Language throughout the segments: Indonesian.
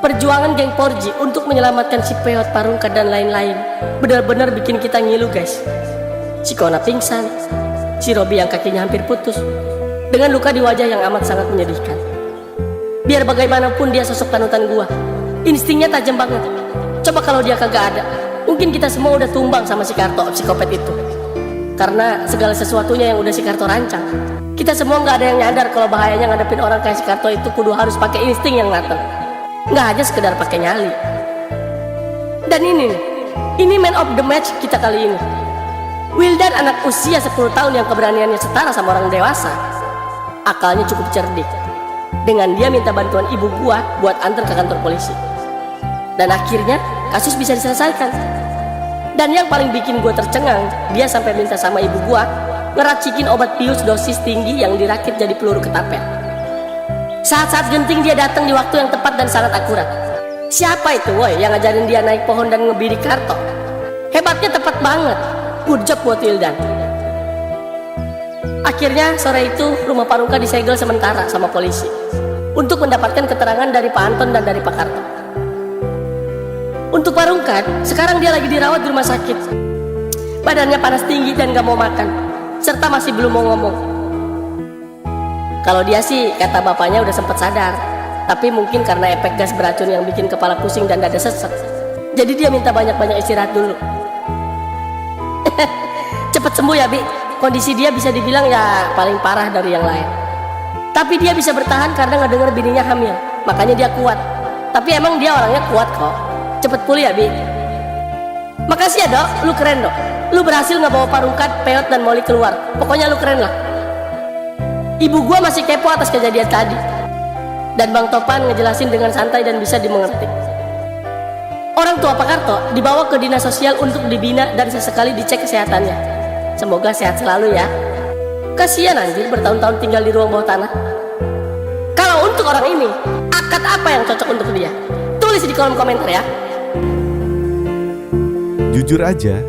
Perjuangan geng Porji untuk menyelamatkan si Peot, Parungkat dan lain-lain benar-benar bikin kita ngilu guys. Si Kona pingsan, si Robi yang kakinya hampir putus, dengan luka di wajah yang amat sangat menyedihkan. Biar bagaimanapun dia sosok panutan gua, instingnya tajam banget. Coba kalau dia kagak ada, mungkin kita semua udah tumbang sama si Karto psikopet itu. Karena segala sesuatunya yang udah si Karto rancang, kita semua nggak ada yang nyadar kalau bahayanya ngadepin orang kayak si Karto itu kudu harus pakai insting yang mateng, nggak aja sekedar pakai nyali. Dan ini man of the match kita kali ini. Wildan, anak usia 10 tahun yang keberaniannya setara sama orang dewasa, akalnya cukup cerdik. Dengan dia minta bantuan ibu gua buat antar ke kantor polisi, dan akhirnya kasus bisa diselesaikan. Dan yang paling bikin gua tercengang, dia sampai minta sama ibu gua ngeracikin obat bius dosis tinggi yang dirakit jadi peluru ketapel. Saat-saat genting dia datang di waktu yang tepat dan sangat akurat. Siapa itu woi yang ngajarin dia naik pohon dan ngebidik Karto? Hebatnya tepat banget. Good job buat Wildan. Akhirnya sore itu rumah Parungkat disegel sementara sama polisi untuk mendapatkan keterangan dari Pak Anton dan dari Pak Karto. Untuk Parungkat, sekarang dia lagi dirawat di rumah sakit. Badannya panas tinggi dan gak mau makan, serta masih belum mau ngomong. Kalau dia sih, kata bapaknya udah sempat sadar, tapi mungkin karena efek gas beracun yang bikin kepala pusing dan dada sesek, jadi dia minta banyak-banyak istirahat dulu. Cepet sembuh ya Bi. Kondisi dia bisa dibilang ya paling parah dari yang lain. Tapi dia bisa bertahan karena ngedenger bininya hamil, makanya dia kuat. Tapi emang dia orangnya kuat kok. Cepet pulih ya Bi. Makasih ya Dok, lu keren Dok. Lu berhasil ngebawa Parungkat, Peot dan Molly keluar. Pokoknya lu keren lah. Ibu gua masih kepo atas kejadian tadi, dan Bang Topan ngejelasin dengan santai dan bisa dimengerti. Orang tua Pak Karto dibawa ke dinas sosial untuk dibina dan sesekali dicek kesehatannya. Semoga sehat selalu ya. Kasihan anjir bertahun-tahun tinggal di ruang bawah tanah. Kalau untuk orang ini, akad apa yang cocok untuk dia? Tulis di kolom komentar ya. Jujur aja,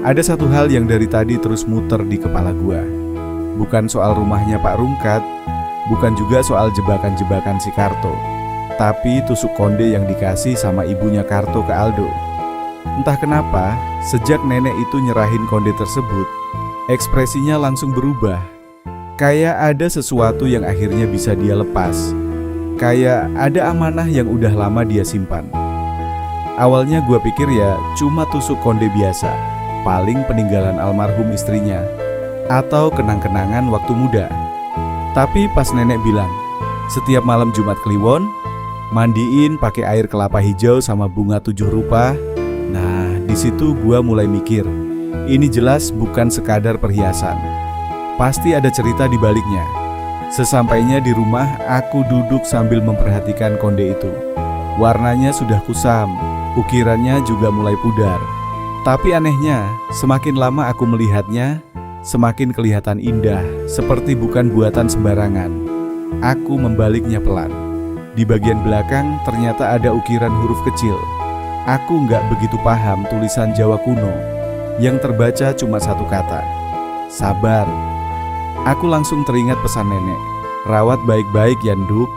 ada satu hal yang dari tadi terus muter di kepala gua. Bukan soal rumahnya Pak Rungkat, bukan juga soal jebakan-jebakan si Karto, tapi tusuk konde yang dikasih sama ibunya Karto ke Aldo. Entah kenapa, sejak nenek itu nyerahin konde tersebut, ekspresinya langsung berubah. Kayak ada sesuatu yang akhirnya bisa dia lepas. Kayak ada amanah yang udah lama dia simpan. Awalnya gua pikir ya cuma tusuk konde biasa, paling peninggalan almarhum istrinya, atau kenang-kenangan waktu muda. Tapi pas nenek bilang, setiap malam Jumat Kliwon mandiin pakai air kelapa hijau sama bunga 7 rupa. Nah, di situ gua mulai mikir, ini jelas bukan sekadar perhiasan. Pasti ada cerita di baliknya. Sesampainya di rumah, aku duduk sambil memperhatikan konde itu. Warnanya sudah kusam, ukirannya juga mulai pudar. Tapi anehnya, semakin lama aku melihatnya, semakin kelihatan indah, seperti bukan buatan sembarangan. Aku membaliknya pelan. Di bagian belakang ternyata ada ukiran huruf kecil. Aku nggak begitu paham tulisan Jawa kuno. Yang terbaca cuma satu kata, sabar. Aku langsung teringat pesan nenek, rawat baik-baik ya Nduk.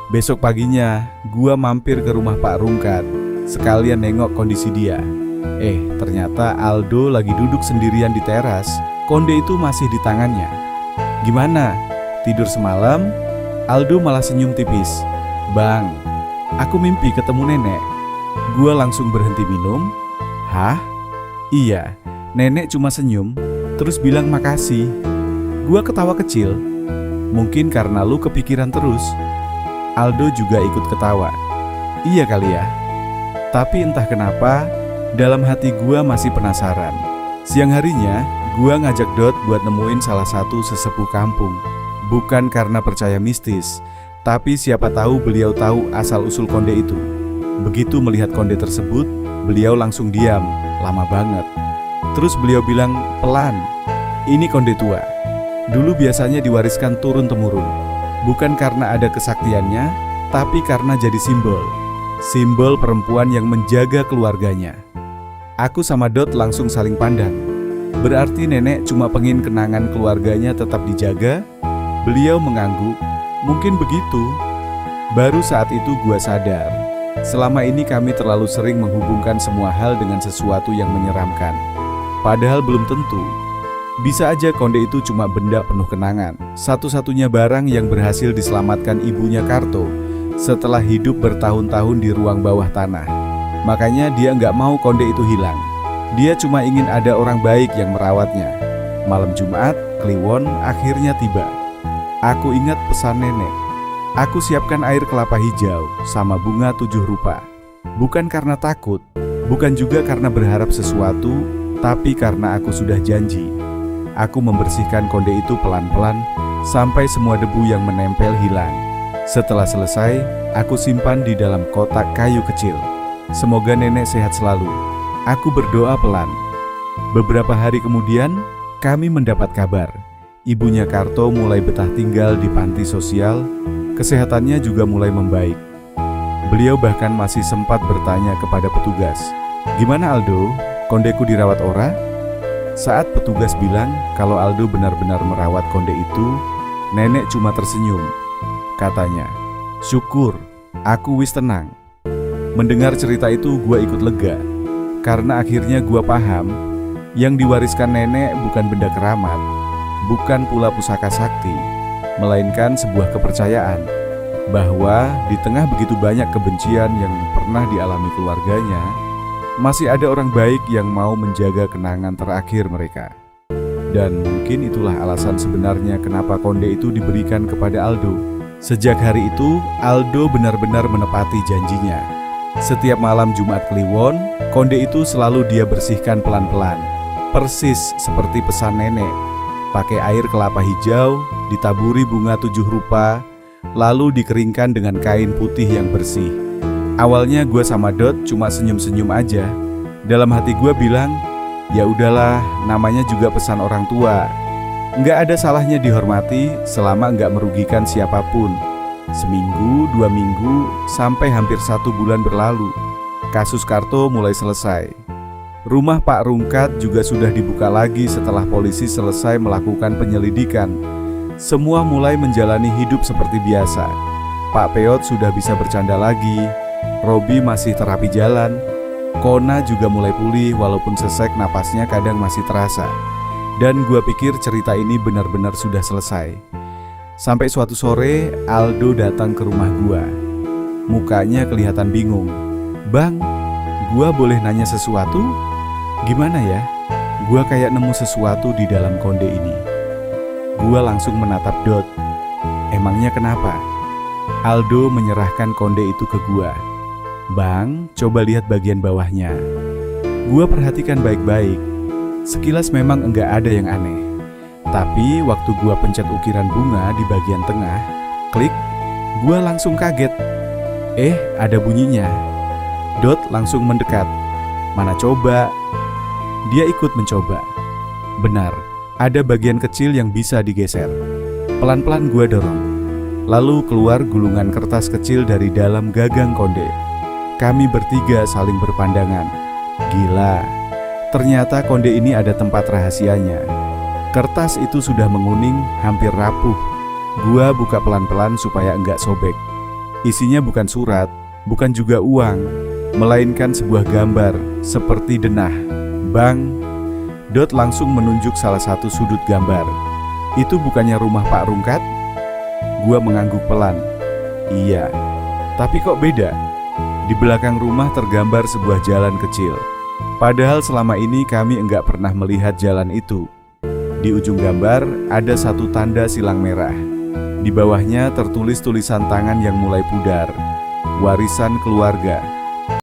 Besok paginya, gua mampir ke rumah Pak Rungkat, sekalian nengok kondisi dia. Ternyata Aldo lagi duduk sendirian di teras. Konde itu masih di tangannya. Gimana? Tidur semalam? Aldo malah senyum tipis. Bang, aku mimpi ketemu nenek. Gua langsung berhenti minum. Hah? Iya, nenek cuma senyum, terus bilang makasih. Gua ketawa kecil. Mungkin karena lu kepikiran terus. Aldo juga ikut ketawa. Iya kali ya. Tapi entah kenapa, dalam hati gua masih penasaran. Siang harinya, gua ngajak Dot buat nemuin salah satu sesepuh kampung. Bukan karena percaya mistis, tapi siapa tahu beliau tahu asal-usul konde itu. Begitu melihat konde tersebut, beliau langsung diam, lama banget. Terus beliau bilang, pelan, ini konde tua. Dulu biasanya diwariskan turun-temurun. Bukan karena ada kesaktiannya, tapi karena jadi simbol. Simbol perempuan yang menjaga keluarganya. Aku sama Dot langsung saling pandang. Berarti nenek cuma pengen kenangan keluarganya tetap dijaga? Beliau mengangguk, mungkin begitu. Baru saat itu gua sadar, Selama ini kami terlalu sering menghubungkan semua hal dengan sesuatu yang menyeramkan. Padahal belum tentu. Bisa aja konde itu cuma benda penuh kenangan, satu-satunya barang yang berhasil diselamatkan ibunya Karto setelah hidup bertahun-tahun di ruang bawah tanah. Makanya dia nggak mau konde itu hilang. Dia cuma ingin ada orang baik yang merawatnya. Malam Jumat, Kliwon akhirnya tiba. Aku ingat pesan nenek. Aku siapkan air kelapa hijau sama bunga 7 rupa. Bukan karena takut, bukan juga karena berharap sesuatu, tapi karena aku sudah janji. Aku membersihkan konde itu pelan-pelan sampai semua debu yang menempel hilang. Setelah selesai, aku simpan di dalam kotak kayu kecil. Semoga nenek sehat selalu. Aku berdoa pelan. Beberapa hari kemudian, kami mendapat kabar. Ibunya Karto mulai betah tinggal di panti sosial. Kesehatannya juga mulai membaik. Beliau bahkan masih sempat bertanya kepada petugas, "Gimana Aldo? Kondeku dirawat ora?" Saat petugas bilang kalau Aldo benar-benar merawat konde itu, nenek cuma tersenyum. Katanya, "Syukur, aku wis tenang." Mendengar cerita itu gue ikut lega, karena akhirnya gue paham yang diwariskan nenek bukan benda keramat, bukan pula pusaka sakti, melainkan sebuah kepercayaan bahwa di tengah begitu banyak kebencian yang pernah dialami keluarganya, masih ada orang baik yang mau menjaga kenangan terakhir mereka. Dan mungkin itulah alasan sebenarnya kenapa konde itu diberikan kepada Aldo. Sejak hari itu, Aldo benar-benar menepati janjinya. Setiap malam Jumat Kliwon, konde itu selalu dia bersihkan pelan-pelan, persis seperti pesan nenek. Pakai air kelapa hijau, ditaburi bunga 7 rupa, lalu dikeringkan dengan kain putih yang bersih. Awalnya gue sama Dot cuma senyum-senyum aja. Dalam hati gue bilang, ya udahlah, namanya juga pesan orang tua. Nggak ada salahnya dihormati selama nggak merugikan siapapun. Seminggu, 2 minggu, sampai hampir 1 bulan berlalu. Kasus Karto mulai selesai. Rumah Pak Rungkat juga sudah dibuka lagi setelah polisi selesai melakukan penyelidikan. Semua mulai menjalani hidup seperti biasa. Pak Peot sudah bisa bercanda lagi. Robi masih terapi jalan. Kona juga mulai pulih walaupun sesek napasnya kadang masih terasa. Dan gua pikir cerita ini benar-benar sudah selesai. Sampai suatu sore Aldo datang ke rumah gua. Mukanya kelihatan bingung. "Bang, gua boleh nanya sesuatu?" "Gimana ya? Gua kayak nemu sesuatu di dalam konde ini." Gua langsung menatap Dot. "Emangnya kenapa?" Aldo menyerahkan konde itu ke gua. "Bang, coba lihat bagian bawahnya." Gua perhatikan baik-baik. Sekilas memang enggak ada yang aneh. Tapi waktu gua pencet ukiran bunga di bagian tengah, klik, gua langsung kaget. Ada bunyinya. Dot langsung mendekat. "Mana coba?" Dia ikut mencoba. Benar, ada bagian kecil yang bisa digeser. Pelan-pelan gua dorong. Lalu keluar gulungan kertas kecil dari dalam gagang konde. Kami bertiga saling berpandangan. Gila, ternyata konde ini ada tempat rahasianya. Kertas itu sudah menguning, hampir rapuh. Gua buka pelan-pelan supaya enggak sobek. Isinya bukan surat, bukan juga uang, melainkan sebuah gambar, seperti denah. "Bang," Dot langsung menunjuk salah satu sudut gambar. "Itu bukannya rumah Pak Rungkat?" Gua mengangguk pelan. "Iya, tapi kok beda?" Di belakang rumah tergambar sebuah jalan kecil. Padahal selama ini kami enggak pernah melihat jalan itu. Di ujung gambar ada satu tanda silang merah. Di bawahnya tertulis tulisan tangan yang mulai pudar. "Warisan keluarga."